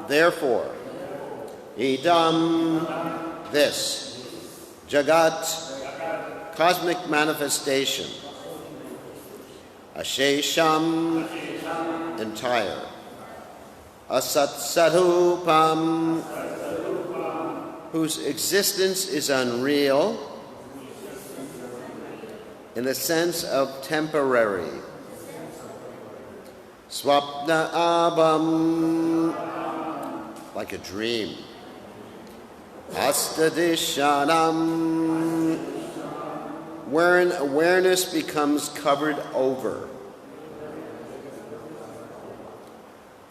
Therefore, idam, this, jagat, cosmic manifestation, ashesham, entire, asat-sarupam, whose existence is unreal in the sense of temporary, swapna abam, like a dream, astadishanam, wherein awareness becomes covered over,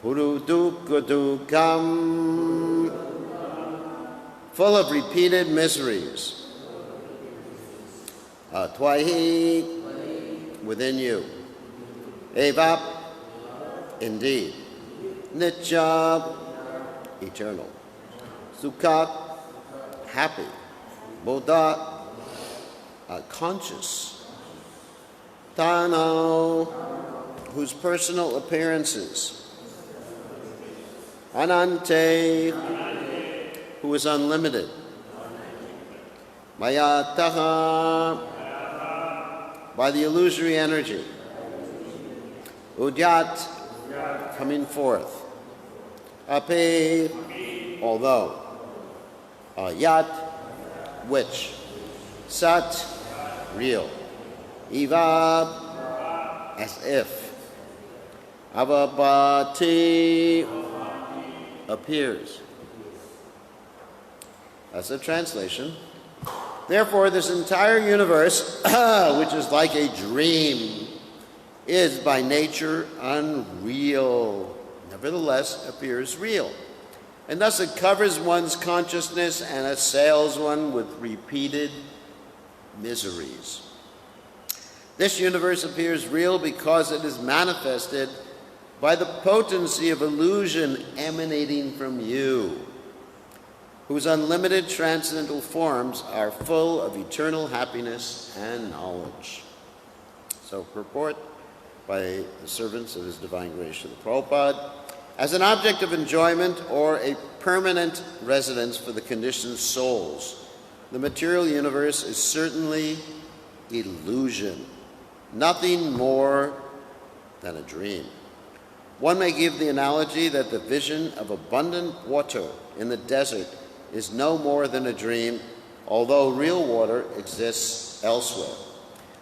purudukadukam, full of repeated miseries, atwahi, within you, evap, indeed, nitya, eternal, sukha, happy, bodha, conscious, tano, whose personal appearances, anante, who is unlimited, mayataha, by the illusory energy, udyat, coming forth, ape, although, yat, which, sat, real, eva, as if, avabhati, appears. That's the translation. Therefore, this entire universe, which is like a dream, is by nature unreal, nevertheless appears real. And thus it covers one's consciousness and assails one with repeated miseries. This universe appears real because it is manifested by the potency of illusion emanating from you, whose unlimited transcendental forms are full of eternal happiness and knowledge. So, purport by the servants of His Divine Grace Srila Prabhupada, as an object of enjoyment or a permanent residence for the conditioned souls, the material universe is certainly illusion, nothing more than a dream. One may give the analogy that the vision of abundant water in the desert is no more than a dream, although real water exists elsewhere.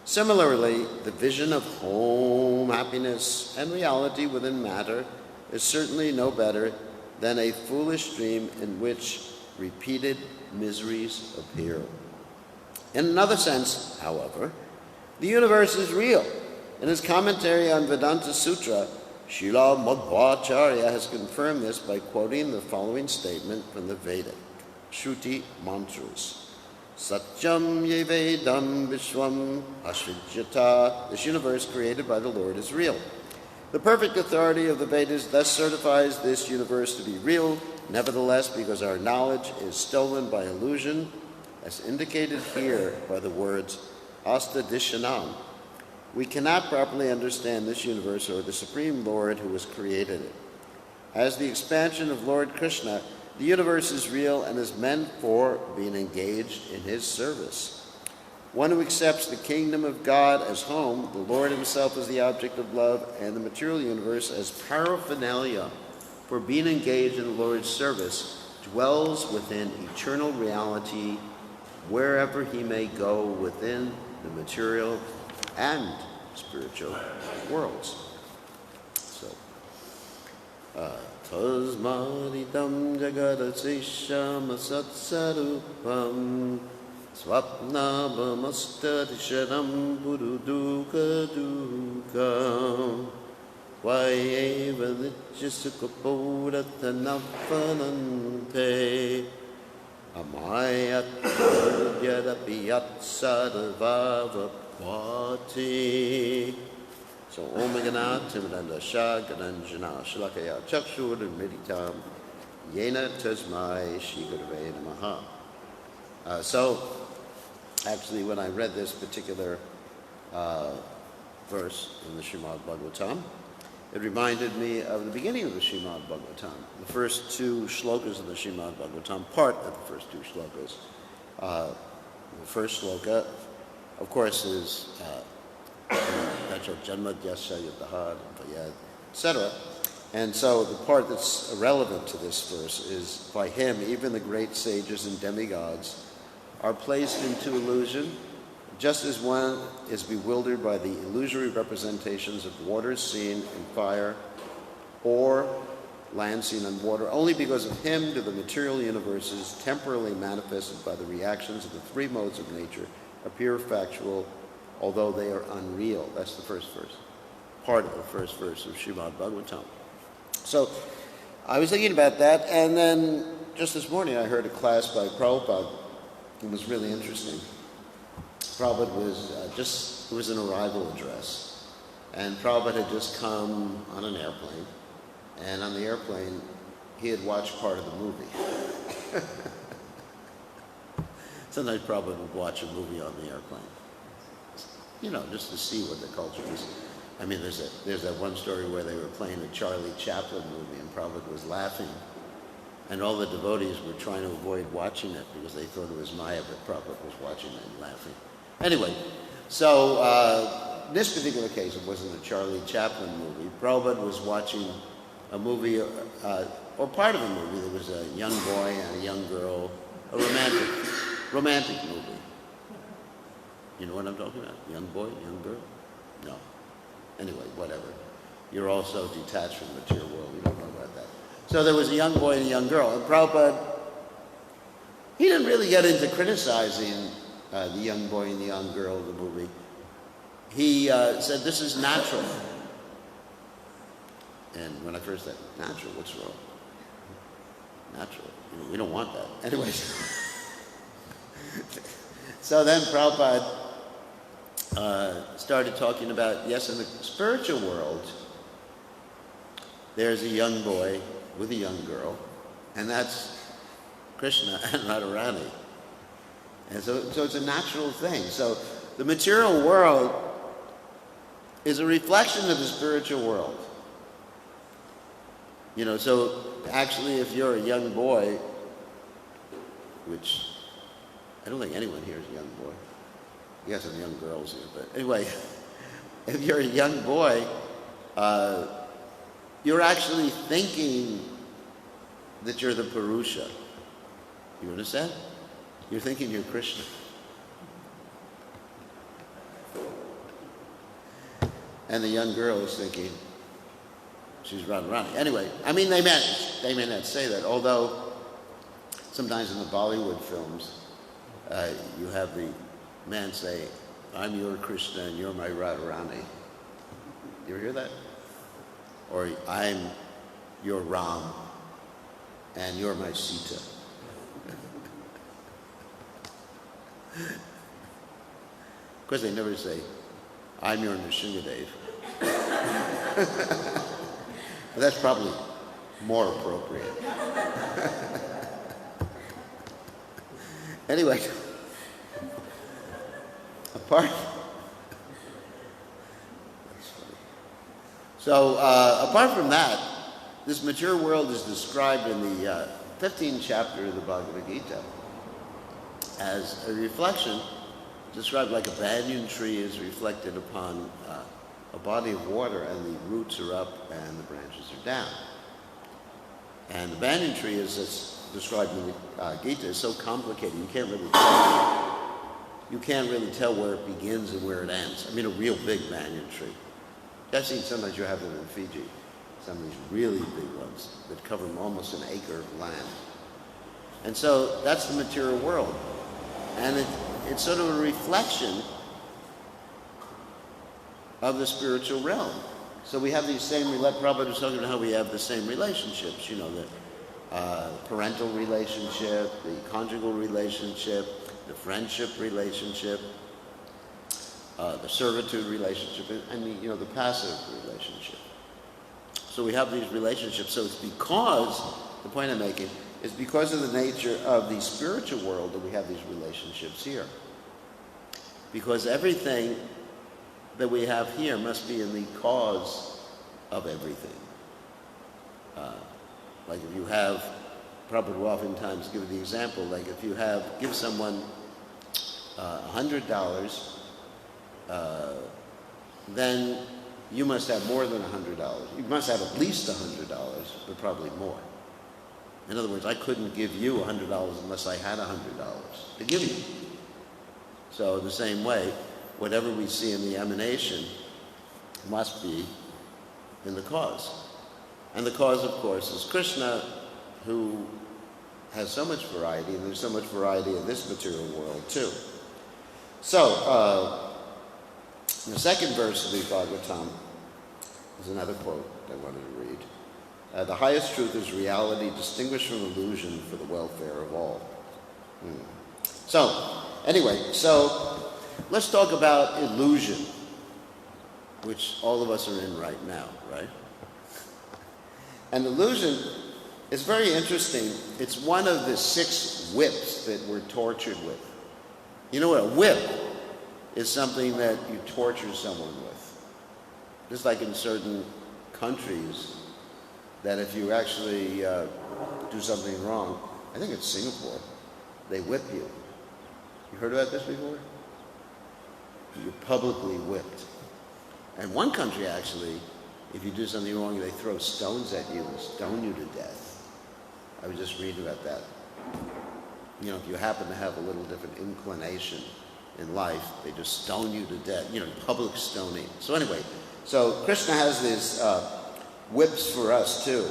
Similarly, the vision of home, happiness, and reality within matter is certainly no better than a foolish dream in which repeated miseries appear. In another sense, however, the universe is real. In his commentary on Vedanta Sutra, Srila Madhvacharya has confirmed this by quoting the following statement from the Vedic Shruti mantras. Satyam yevedam vishwam ashvijyata. This universe created by the Lord is real. The perfect authority of the Vedas thus certifies this universe to be real. Nevertheless, because our knowledge is stolen by illusion, as indicated here by the words astadishanam, we cannot properly understand this universe or the Supreme Lord who has created it. As the expansion of Lord Krishna, the universe is real and is meant for being engaged in His service. One who accepts the kingdom of God as home, the Lord Himself as the object of love, and the material universe as paraphernalia for being engaged in the Lord's service, dwells within eternal reality wherever he may go within the material and spiritual worlds. So, Tasmadidam jagadasisham asatsarupam swapnabhamastadisharam burudukadukam vayeva nityasukapodhatanapanante amayat yadapiyat sadavavapati. So, Om Gana Timidanda Shagananjana Shalakaya Chakshur Meditam Yena Tasmai Shri Gurave Namaha. So, actually, when I read this particular verse in the Srimad Bhagavatam, it reminded me of the beginning of the Srimad Bhagavatam. The first two shlokas of the Srimad Bhagavatam, part of the first two shlokas. The first shloka, of course, is Janma Dyasya Yadaha, etc. And so the part that's relevant to this verse is, by him, even the great sages and demigods are placed into illusion, just as one is bewildered by the illusory representations of water seen in fire or land seen on water. Only because of him do the material universes, temporarily manifested by the reactions of the three modes of nature, appear factual, although they are unreal. That's the first verse, part of the first verse of Srimad Bhagavatam. So I was thinking about that, and then just this morning I heard a class by Prabhupada. It was really interesting. Prabhupada was it was an arrival address, and Prabhupada had just come on an airplane, and on the airplane he had watched part of the movie. Sometimes Prabhupada would watch a movie on the airplane, just to see what the culture is. I mean, there's that one story where they were playing a Charlie Chaplin movie, and Prabhupada was laughing, and all the devotees were trying to avoid watching it because they thought it was Maya, but Prabhupada was watching it and laughing. Anyway, so in this particular case, it wasn't a Charlie Chaplin movie. Prabhupada was watching a movie, or part of a movie. There was a young boy and a young girl, a romantic movie. You know what I'm talking about? Young boy, young girl? No. Anyway, whatever. You're all so detached from the material world, you don't know about that. So there was a young boy and a young girl, and Prabhupada, he didn't really get into criticizing the young boy and the young girl of the movie. He said, this is natural. And when I first said, natural, what's wrong? Natural. We don't want that. Anyways. So then Prabhupada started talking about, yes, in the spiritual world, there's a young boy with a young girl, and that's Krishna and Radharani. And so it's a natural thing. So the material world is a reflection of the spiritual world. So actually if you're a young boy, which I don't think anyone here is a young boy. You got some young girls here, but anyway, if you're a young boy, you're actually thinking that you're the Purusha. You understand? You're thinking you're Krishna. And the young girl is thinking she's Radharani. Anyway, I mean, they may not say that, although sometimes in the Bollywood films, you have the man say, I'm your Krishna and you're my Radharani. You ever hear that? Or I'm your Ram and you're my Sita. Of course, they never say, I'm your Nrsingadev. But that's probably more appropriate. Anyway, apart from that, this material world is described in the 15th chapter of the Bhagavad Gita as a reflection, described like a banyan tree is reflected upon a body of water, and the roots are up and the branches are down. And the banyan tree, as it's described in the Gita, is so complicated you can't really tell. You can't really tell where it begins and where it ends. I mean, a real big banyan tree. I've seen sometimes you have them in Fiji, some of these really big ones that cover almost an acre of land. And so that's the material world. And it's sort of a reflection of the spiritual realm. So we have these same, Prabhupada was talking about how we have the same relationships, the parental relationship, the conjugal relationship, the friendship relationship, the servitude relationship, and the passive relationship. So we have these relationships. So it's because, the point I'm making, is because of the nature of the spiritual world that we have these relationships here. Because everything that we have here must be in the cause of everything. Like if you have, Prabhupada will oftentimes give the example, like if you give someone $100, then you must have more than $100. You must have at least $100, but probably more. In other words, I couldn't give you $100 unless I had $100 to give you. So in the same way, whatever we see in the emanation must be in the cause. And the cause, of course, is Krishna, who has so much variety, and there's so much variety in this material world too. So, in the second verse of the Bhagavatam is another quote I wanted to read. The highest truth is reality distinguished from illusion for the welfare of all. So, anyway, let's talk about illusion, which all of us are in right now, right? And illusion is very interesting. It's one of the 6 whips that we're tortured with. You know what a whip is? Something that you torture someone with. Just like in certain countries, that if you actually do something wrong, I think it's Singapore, they whip you. You heard about this before? You're publicly whipped. And one country actually, if you do something wrong, they throw stones at you and stone you to death. I was just reading about that. You know, if you happen to have a little different inclination in life, they just stone you to death, public stoning. So anyway, so Krishna has these whips for us too,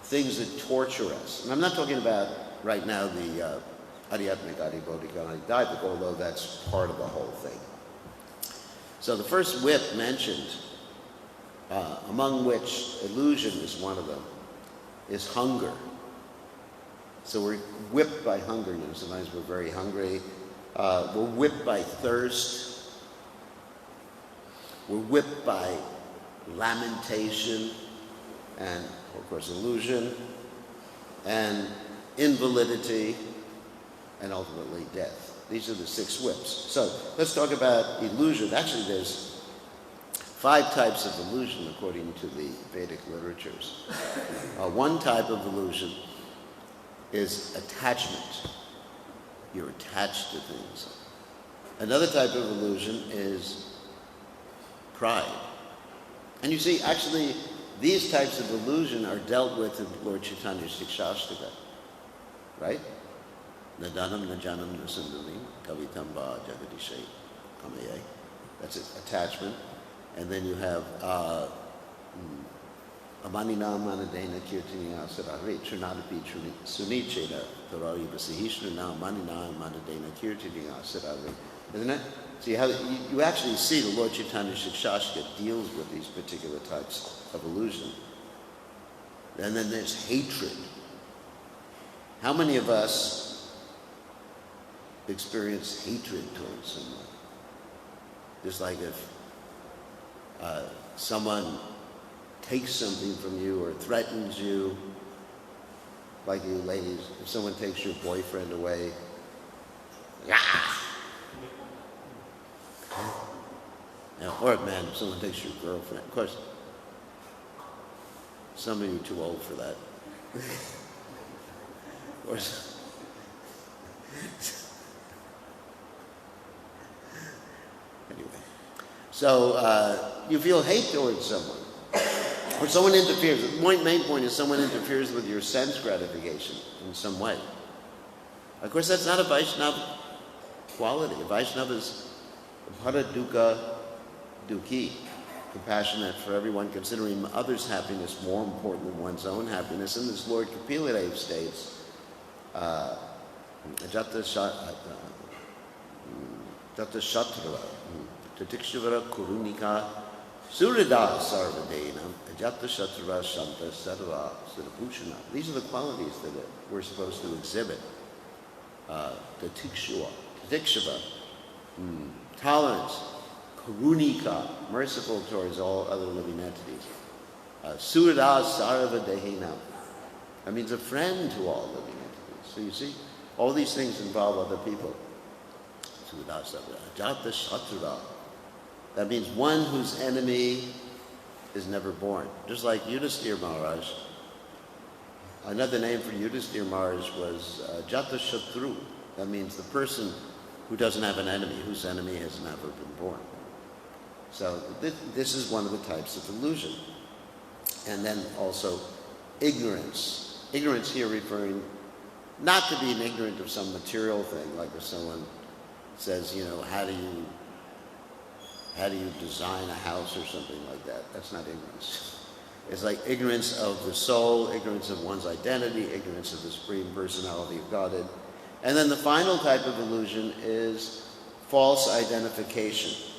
things that torture us. And I'm not talking about right now the Adhyatmika Adhibodhika Adhidaiva, although that's part of the whole thing. So the first whip mentioned, among which illusion is one of them, is hunger. So we're whipped by hunger. Sometimes we're very hungry. We're whipped by thirst. We're whipped by lamentation and, of course, illusion and invalidity and ultimately death. These are the 6 whips. So let's talk about illusion. Actually, there's 5 types of illusion according to the Vedic literatures. One type of illusion is attachment. You're attached to things. Another type of illusion is pride. And you see, actually, these types of illusion are dealt with in Lord Chaitanya's Shikshashtaka, right? Nadanam, najanam, nasundalim, kavitamba, jagadishe, kamaye. That's it, attachment. And then you have amanina manadena kirtaniya sarare trunadapi sunicheda tarari vasihishna amanina manadena kirtaniya sarare. Isn't it? See how you actually see the Lord Chaitanya Shikshashtaka deals with these particular types of illusion. And then there's hatred. How many of us experience hatred towards someone? Just like if someone takes something from you or threatens you, like you ladies, if someone takes your boyfriend away, or man, if someone takes your girlfriend. Of course, some of you are too old for that. Anyway, so you feel hate towards someone, or someone interferes. The main point is someone interferes with your sense gratification in some way. Of course, that's not a Vaishnava quality. A Vaishnava is para dukkha dukhi, compassionate for everyone, considering others' happiness more important than one's own happiness. And as Lord Kapila states, Jata Shatra, Tatikshivara Kurunika, Surada Sarvadena, Jata Shatra Shanta Sarva Surapushana. These are the qualities that we're supposed to exhibit. Tatikshava, tolerance, Kurunika, merciful towards all other living entities. Surada Sarva Dehena, that means a friend to all living entities. So you see, all these things involve other people. Surada Sarva, Jata Shatra. That means one whose enemy is never born. Just like Yudhisthira Maharaj. Another name for Yudhisthira Maharaj was Jata Shatru. That means the person who doesn't have an enemy, whose enemy has never been born. So this is one of the types of illusion. And then also ignorance. Ignorance here referring not to being ignorant of some material thing, like if someone says, how do you design a house or something like that. That's not ignorance. It's like ignorance of the soul, ignorance of one's identity, ignorance of the Supreme Personality of Godhead. And then the final type of illusion is false identification.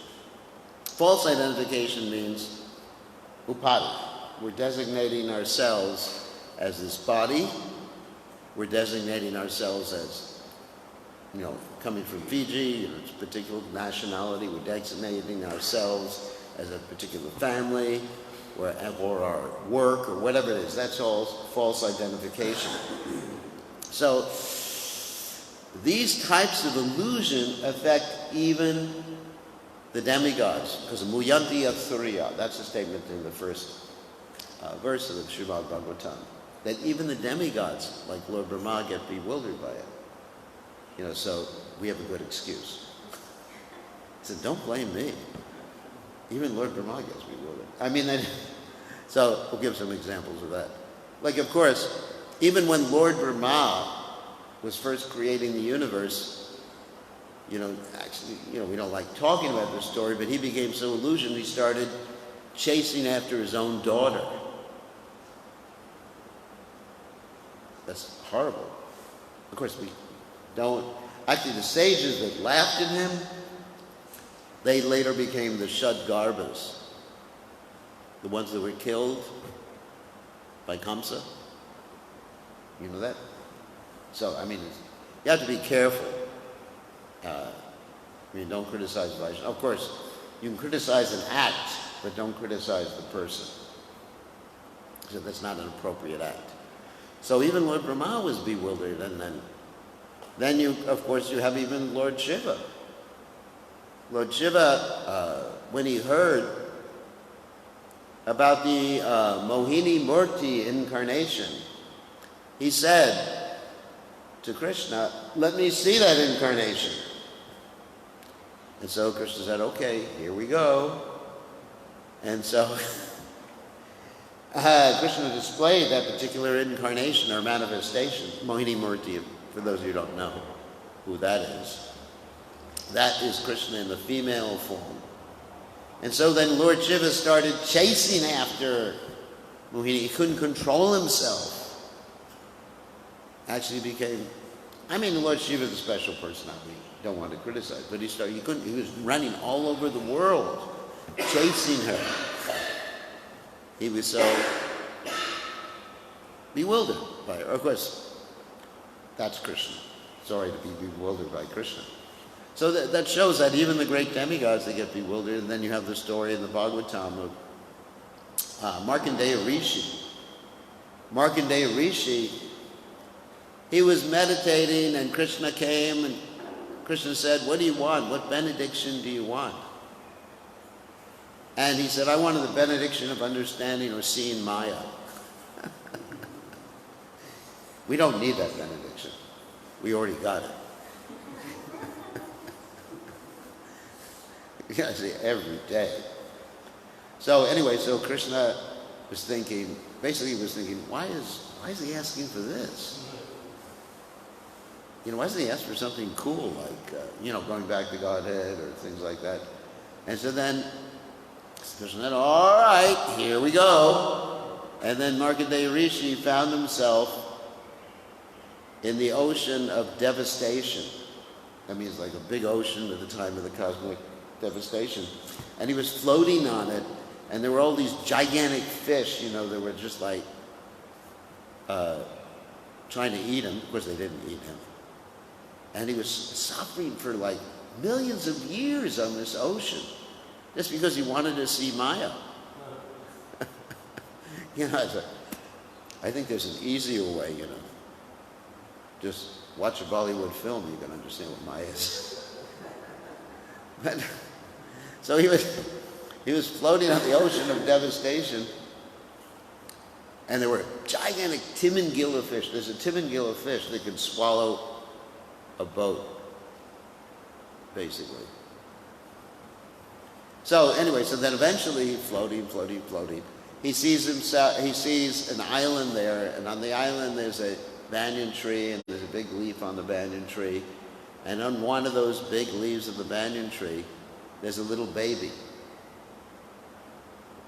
False identification means upadhi. We're designating ourselves as this body. We're designating ourselves as, coming from Fiji, or a particular nationality. We're designating ourselves as a particular family, or our work, or whatever it is. That's all false identification. So these types of illusion affect even the demigods, because muyanti athuriya, that's a statement in the first verse of the Srimad Bhagavatam, that even the demigods, like Lord Brahma, get bewildered by it. So we have a good excuse. He said, don't blame me. Even Lord Brahma gets bewildered. So we'll give some examples of that. Like, of course, even when Lord Brahma was first creating the universe, we don't like talking about this story, but he became so illusioned he started chasing after his own daughter. That's horrible. Of course, we don't. Actually, the sages that laughed at him, they later became the Shadgarbhas, the ones that were killed by Kamsa. You know that? So, you have to be careful. Don't criticize Vaishnava. Of course, you can criticize an act, but don't criticize the person. So that's not an appropriate act. So even Lord Brahma was bewildered, and then you have even Lord Shiva. Lord Shiva, when he heard about the Mohini Murti incarnation, he said to Krishna, let me see that incarnation. And so Krishna said, okay, here we go. And so Krishna displayed that particular incarnation or manifestation, Mohini Murti, for those of you who don't know who that is. That is Krishna in the female form. And so then Lord Shiva started chasing after Mohini. He couldn't control himself. Actually became, Lord Shiva is a special personality. Don't want to criticize, but he was running all over the world, chasing her. He was so bewildered by her. Of course, that's Krishna. Sorry to be bewildered by Krishna. So that shows that even the great demigods, they get bewildered. And then you have the story in the Bhagavatam of Markandeya Rishi. Markandeya Rishi, he was meditating and Krishna came and Krishna said, what do you want? What benediction do you want? And he said, I wanted the benediction of understanding or seeing Maya. We don't need that benediction. We already got it. You gotta see every day. So anyway, so Krishna was thinking, why is he asking for this? Why doesn't he ask for something cool, like, going back to Godhead or things like that? And so then Krishna said, all right, here we go. And then Markandeya Rishi found himself in the ocean of devastation. That means like a big ocean at the time of the cosmic devastation. And he was floating on it, and there were all these gigantic fish, that were just like trying to eat him. Of course, they didn't eat him. And he was suffering for like millions of years on this ocean, just because he wanted to see Maya. I think there's an easier way, Just watch a Bollywood film, you can understand what Maya is. But, so He was floating on the ocean of devastation, and there were gigantic timingilla fish. There's a timingilla fish that could swallow a boat, basically. So anyway, so then eventually, floating, he sees an island there, and on the island there's a banyan tree, and there's a big leaf on the banyan tree, and on one of those big leaves of the banyan tree, there's a little baby.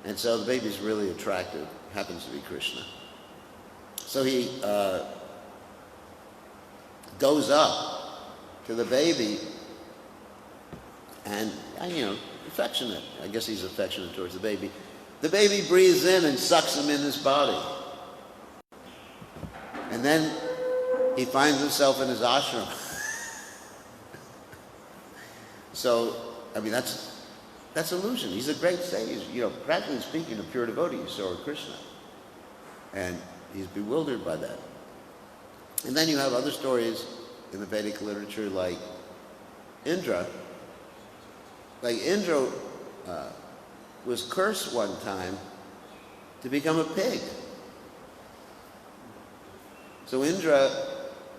And so the baby's really attractive, happens to be Krishna. So he goes up to the baby and, affectionate. I guess he's affectionate towards the baby. The baby breathes in and sucks him in his body. And then he finds himself in his ashram. So, that's illusion. He's a great sage. Practically speaking, a pure devotee, so are Krishna. And he's bewildered by that. And then you have other stories in the Vedic literature like Indra. Indra was cursed one time to become a pig. So Indra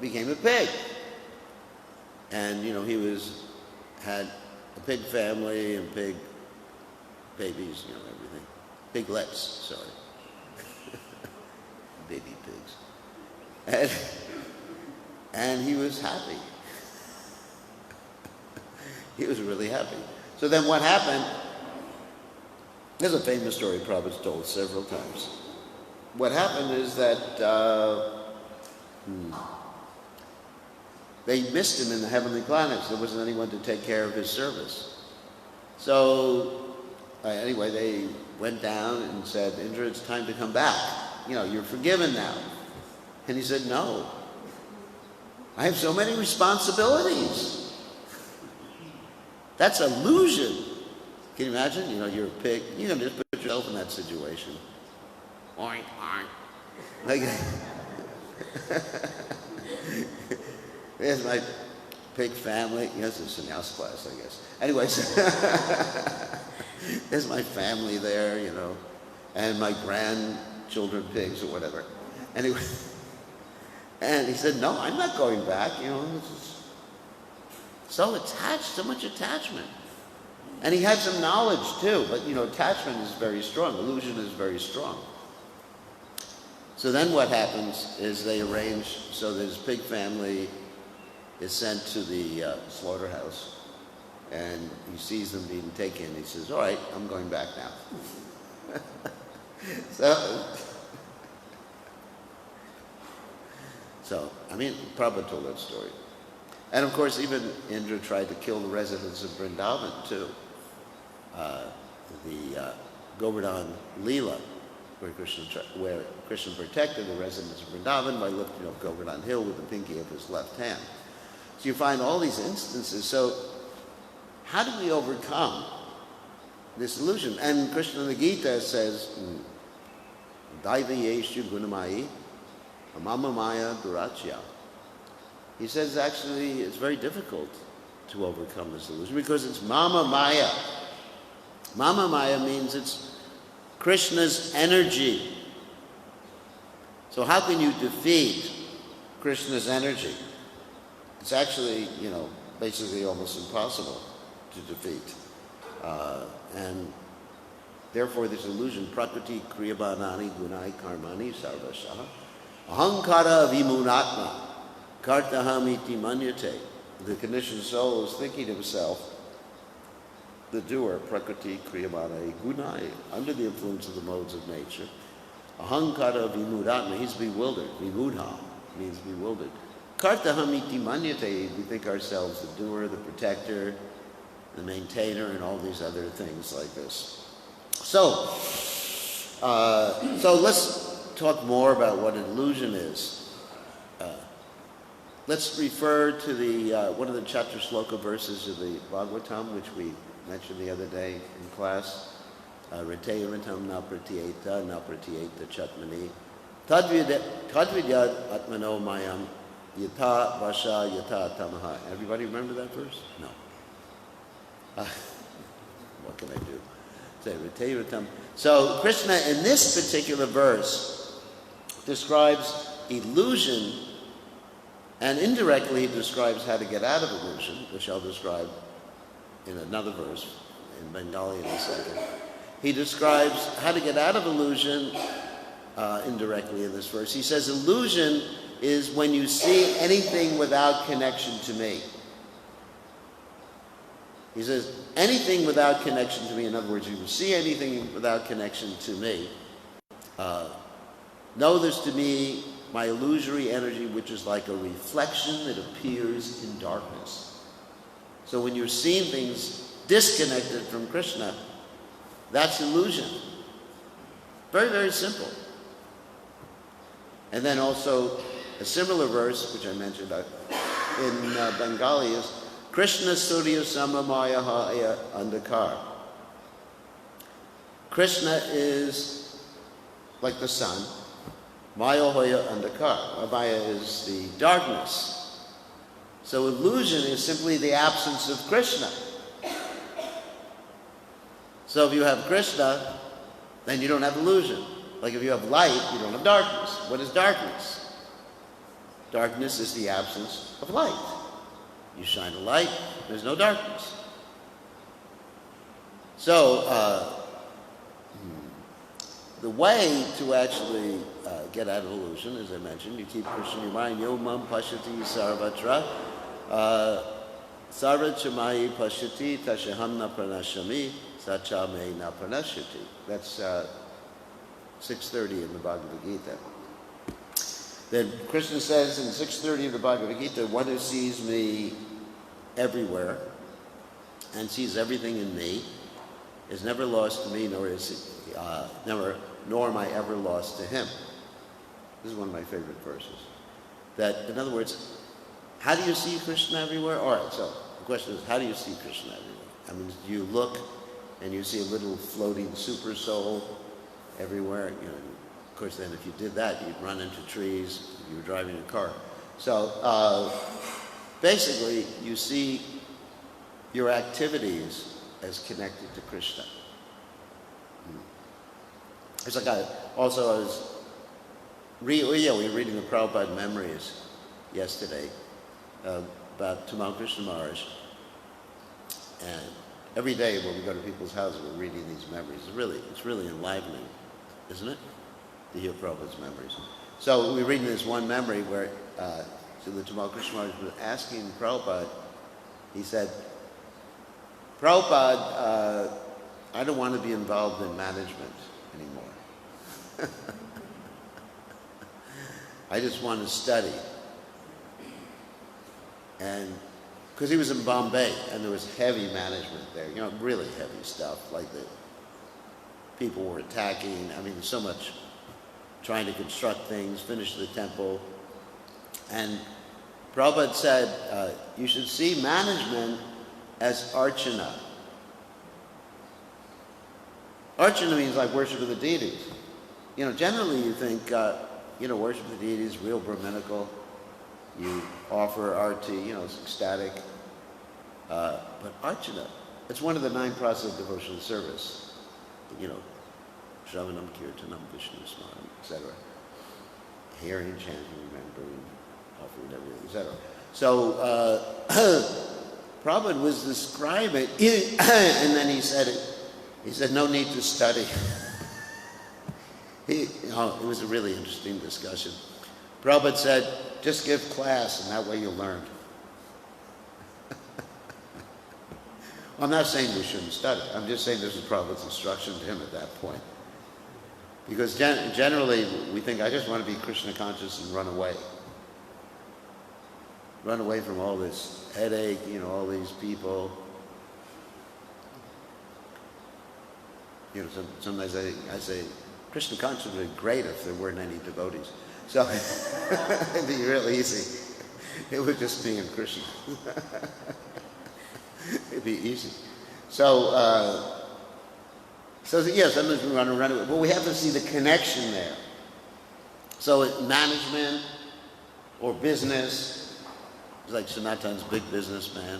became a pig. And, he had a pig family and pig babies, everything. Piglets, sorry. Baby pigs. And he was happy. He was really happy. So then what happened, there's a famous story Prabhupada's told several times. What happened is that they missed him in the heavenly planets. There wasn't anyone to take care of his service. So anyway, they went down and said, Indra, it's time to come back. You're forgiven now. And he said, no. I have so many responsibilities. That's illusion. Can you imagine? You're a pig. You can just put yourself in that situation. Oink, oink. There's my pig family. Yes, it's a sannyas class, I guess. Anyways, there's my family there, and my grandchildren pigs or whatever. Anyway, and he said, no, I'm not going back. This is so attached, so much attachment. And he had some knowledge too, but attachment is very strong. Illusion is very strong. So then what happens is they arrange so that his pig family is sent to the slaughterhouse, and he sees them being taken. He says, all right, I'm going back now. So, Prabhupada told that story. And of course, even Indra tried to kill the residents of Vrindavan too. The Govardhan Leela, where Krishna protected the residents of Vrindavan by lifting up Govardhan Hill with the pinky of his left hand. So you find all these instances. So how do we overcome this illusion? And Krishna in the Gita says, Daiva yeshu gunamayi, amama maya durachya. He says actually it's very difficult to overcome this illusion because it's mama maya. Mama maya means it's Krishna's energy. So how can you defeat Krishna's energy? It's actually, basically almost impossible to defeat. And therefore this illusion, prakriti kriyabanani gunai karmani sarvasha, ahankara vimunatma, kartahamiti manyate. The conditioned soul is thinking to himself, the doer, prakriti kriyamana gunai, under the influence of the modes of nature. Ahankara vimudatma, he's bewildered. Vimudha means bewildered. Kartahamiti manyate, we think ourselves the doer, the protector, the maintainer, and all these other things like this. So let's talk more about what an illusion is. Let's refer to the one of the chapter sloka verses of the Bhagavatam, which we mentioned the other day in class. Riteyavitam na pratyeta chatmani. Tadvidyad atmano mayam yata vasha yata tamaha. Everybody remember that verse? No. What can I do? So Krishna in this particular verse describes illusion, and indirectly he describes how to get out of illusion, which I'll describe in another verse in Bengali in a second. He describes how to get out of illusion indirectly in this verse. He says illusion is when you see anything without connection to me. He says, anything without connection to me, in other words, you see anything without connection to me, know this to me, my illusory energy, which is like a reflection that appears in darkness. So when you're seeing things disconnected from Krishna, that's illusion. Very, very simple. And then also a similar verse, which I mentioned in Bengali, is Krishna Surya Samamaya Haya Andhakar. Krishna is like the sun. Maya Hoya Andhakar. Maya is the darkness. So illusion is simply the absence of Krishna. So if you have Krishna, then you don't have illusion. Like if you have light, you don't have darkness. What is darkness? Darkness is the absence of light. You shine a light, there's no darkness. So, the way to actually get out of illusion, as I mentioned, you keep Krishna in your mind. Yo mam pashyati sarvatra, sarva chamai pashyati tashaham na pranashami, sacha me na pranashyati. That's 6:30 in the Bhagavad Gita. Then Krishna says in 6:30 of the Bhagavad Gita, one who sees me everywhere and sees everything in me is never lost to me, nor am I ever lost to him. This is one of my favorite verses. That, in other words, how do you see Krishna everywhere? All right, so the question is, how do you see Krishna everywhere? I mean, do you look and you see a little floating super soul everywhere? You know, of course, then if you did that, you'd run into trees if you were driving a car. So basically, you see your activities as connected to Krishna. It's like we were reading the Prabhupada memories yesterday about Tamal Krishna Maharaj. And every day when we go to people's houses, we're reading these memories. It's really enlivening, isn't it? To hear Prabhupada's memories. So we're reading this one memory where the Tamal Krishna Maharaj was asking Prabhupada, he said, Prabhupada, I don't want to be involved in management anymore. I just want to study. And because he was in Bombay and there was heavy management there, you know, really heavy stuff, like the people were attacking, I mean, so much trying to construct things, finish the temple. And Prabhupada said, you should see management as archana. Archana means like worship of the deities. You know, generally you think, worship of the deities, real Brahminical. You offer arti, it's ecstatic. But archana, it's one of the 9 processes of devotional service. Shravanam, Kirtanam, Vishnu Smaranam, etc. Hearing, chanting, remembering, offering everything, etc. So, Prabhupada was describing it, and then he said, no need to study. It was a really interesting discussion. Prabhupada said, just give class and that way you'll learn. I'm not saying we shouldn't study. I'm just saying this is Prabhupada's instruction to him at that point. Because generally we think, I just want to be Krishna conscious and run away. Run away from all this headache, all these people. Sometimes I say, Krishna consciousness would be great if there weren't any devotees. So it'd be really easy. It would just be in Krishna. It'd be easy. So sometimes we want to run away, but we have to see the connection there. So management or business, it's like Sanatan's big businessman,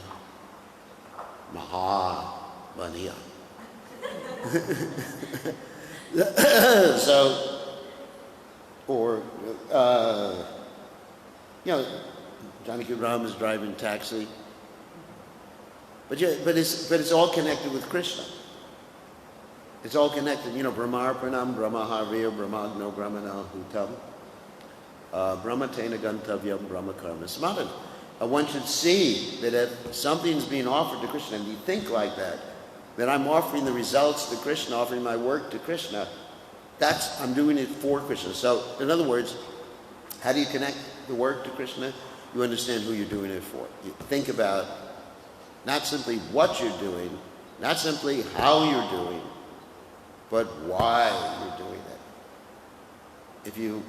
Maha Baniya. So, or, Johnny Ram is driving taxi. But it's all connected with Krishna. It's all connected. Brahmarpanam, Brahmaharvya, Brahmagno, Brahmana Hutam, Brahmatena Gantavyam, Brahmakarma Samadhan. One should see that if something's being offered to Krishna, and you think like that I'm offering the results to Krishna, offering my work to Krishna, I'm doing it for Krishna. So, in other words, how do you connect the work to Krishna? You understand who you're doing it for. You think about not simply what you're doing, not simply how you're doing, but why you're doing it. If you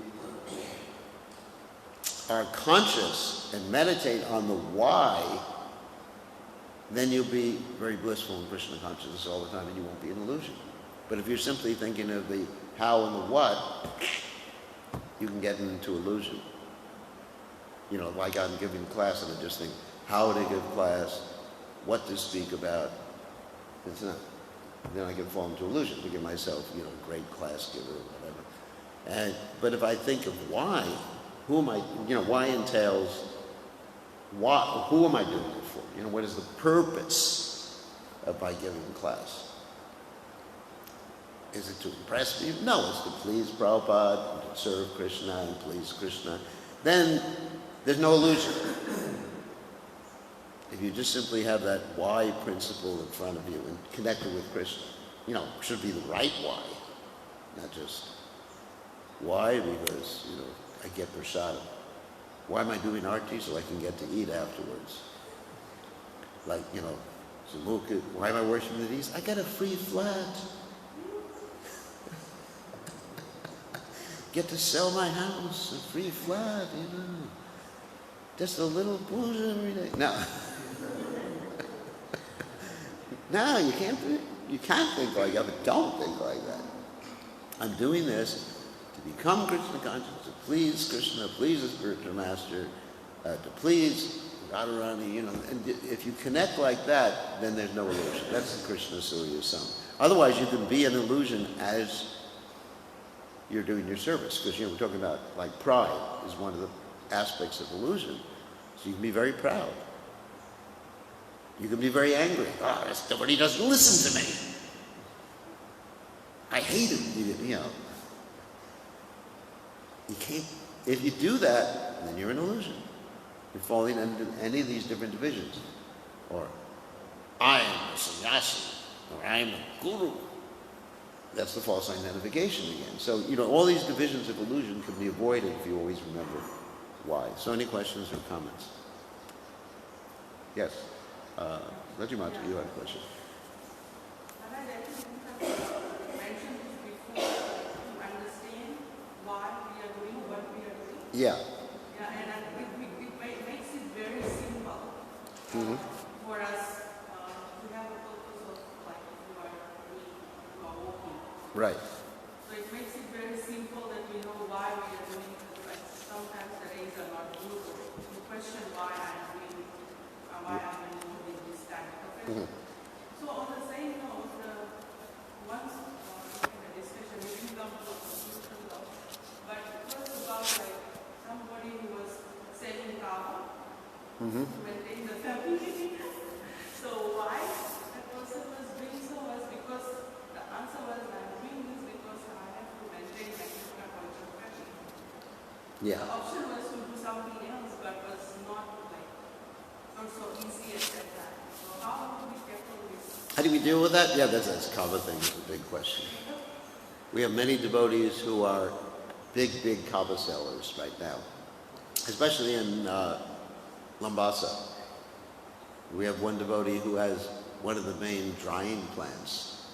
are conscious and meditate on the why, then you'll be very blissful in Krishna consciousness all the time and you won't be an illusion. But if you're simply thinking of the how and the what, you can get into illusion. Like I'm giving class and I just think, how to give class, what to speak about. It's not. Then I can fall into illusion to give myself, a great class giver or whatever. But if I think of why, who am I, why entails, who am I doing it for? What is the purpose of my giving class? Is it to impress people? No, it's to please Prabhupada, and to serve Krishna and please Krishna. Then there's no illusion. If you just simply have that why principle in front of you and connect it with Krishna, should be the right why, not just why because, I get prasadam. Why am I doing arti? So I can get to eat afterwards. Like, Samukha, why am I worshiping the deities? I got a free flat. Get to sell my house, a free flat, Just a little puja every day. No. No, you can't think like that, but don't think like that. I'm doing this to become Krishna conscious, to please Krishna, please the spiritual master, to please Radharani, and if you connect like that, then there's no illusion. That's the Krishna Surya song. Otherwise, you can be an illusion as you're doing your service, because we're talking about like pride is one of the aspects of illusion. So you can be very proud. You can be very angry. Somebody doesn't listen to me. I hate him. You can't. If you do that, then you're an illusion. You're falling into any of these different divisions. Or I am a sannyasi, or I am a guru. That's the false identification again. So, all these divisions of illusion can be avoided if you always remember why. So any questions or comments? Yes. Rajimata, you had a question. Mentioned this before to understand why we are doing what we are doing. Yeah. Yeah, and it makes it very simple for us to have a purpose of like if you are walking. Right. So it makes it very simple that we know why we are doing it. Like sometimes the days are not good. You question why I'm doing it, why I'm doing this kind of thing. So on the same note, once in a discussion, we didn't come to a conclusion though, but it was about like somebody who was selling kava to maintain the family. So why that person was doing so was because the answer was I'm doing this because I have to maintain my Krishna culture family. Yeah. The option was to do something else, but was not like not so easy as that. So how do we tackle this? How do we deal with that? Yeah, that's kava thing. It's a big question. We have many devotees who are big kava sellers right now, especially in Lambasa. We have one devotee who has one of the main drying plants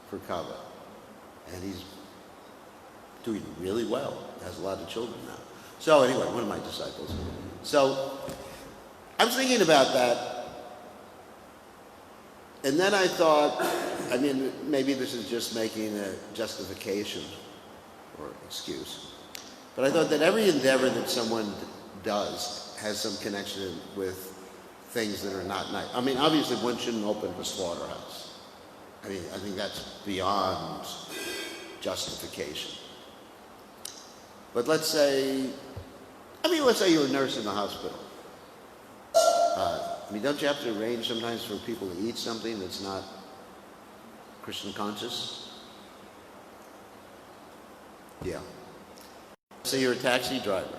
for kava, and he's doing really well. Has a lot of children now. So anyway, one of my disciples. So I was thinking about that. And then I thought, maybe this is just making a justification or excuse. But I thought that every endeavor that someone does has some connection with things that are not nice. Obviously one shouldn't open a slaughterhouse. I mean, I think that's beyond justification. But let's say you're a nurse in the hospital. I mean, don't you have to arrange sometimes for people to eat something that's not Krishna conscious? Yeah. Say you're a taxi driver.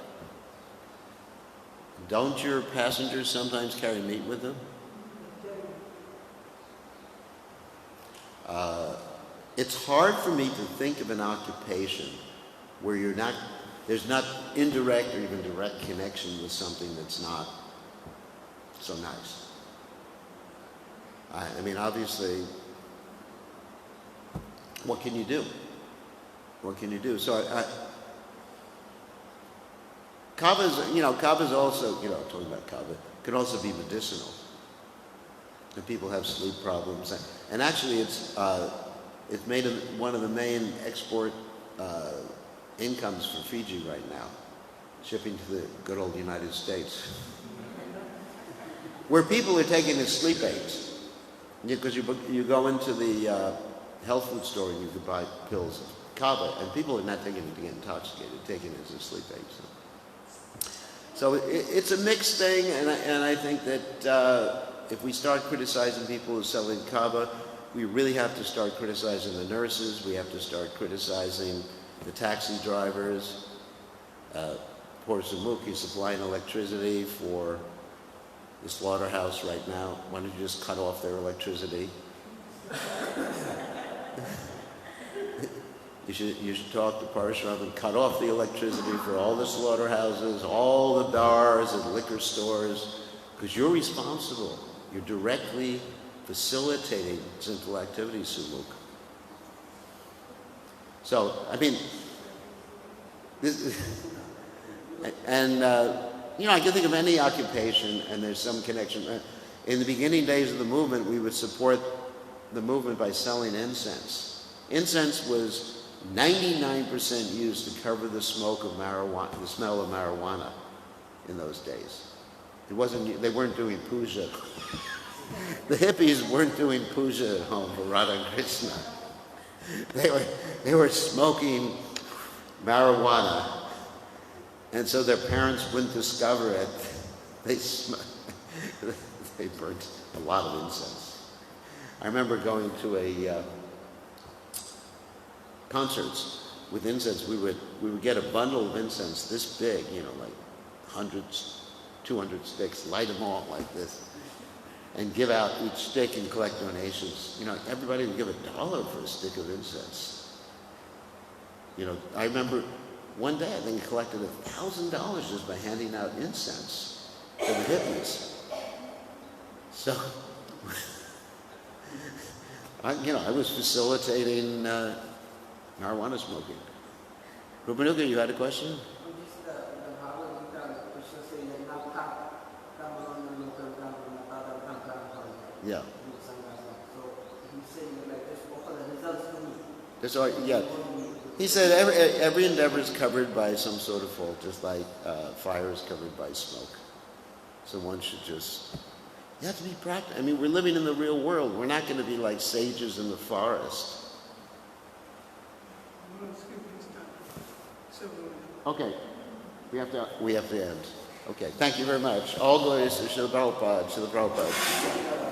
Don't your passengers sometimes carry meat with them? It's hard for me to think of an occupation where there's not indirect or even direct connection with something that's not so nice. I mean, obviously, what can you do? What can you do? So Kava's also, talking about Kava, could also be medicinal. And people have sleep problems. And actually it's made one of the main export incomes for Fiji right now, shipping to the good old United States. Where people are taking the sleep aids. Because you go into the health food store and you can buy pills of Kava, and people are not taking it to get intoxicated, taking it as a sleep aid. So it's a mixed thing, and I think that if we start criticizing people who are selling Kava, we really have to start criticizing the nurses. We have to start criticizing the taxi drivers. Poor Sumuk is supplying electricity for the slaughterhouse right now. Why don't you just cut off their electricity? You should talk to Parashram and cut off the electricity for all the slaughterhouses, all the bars and liquor stores, because you're responsible. You're directly facilitating sinful activities, Sumuk. So, I mean, I can think of any occupation, and there's some connection. In the beginning days of the movement, we would support the movement by selling incense. Incense was 99% used to cover the smoke of marijuana, the smell of marijuana in those days. They weren't doing puja. The hippies weren't doing puja at home for Radha and Krishna. They were smoking marijuana, and so their parents wouldn't discover it. They burnt a lot of incense. I remember going to concerts with incense. We would get a bundle of incense this big, like hundreds, 200 sticks, light them all like this, and give out each stick and collect donations. Everybody would give $1 for a stick of incense. I remember one day I think I collected $1,000 just by handing out incense to the hippies. So, I was facilitating marijuana smoking. Rupanuga, you had a question? Yeah. That's all, yeah. He said every endeavor is covered by some sort of fault, just like fire is covered by smoke. So one should you have to be practical. I mean, we're living in the real world. We're not going to be like sages in the forest. Okay, we have to end. Okay, thank you very much. All glories to Srila Prabhupada.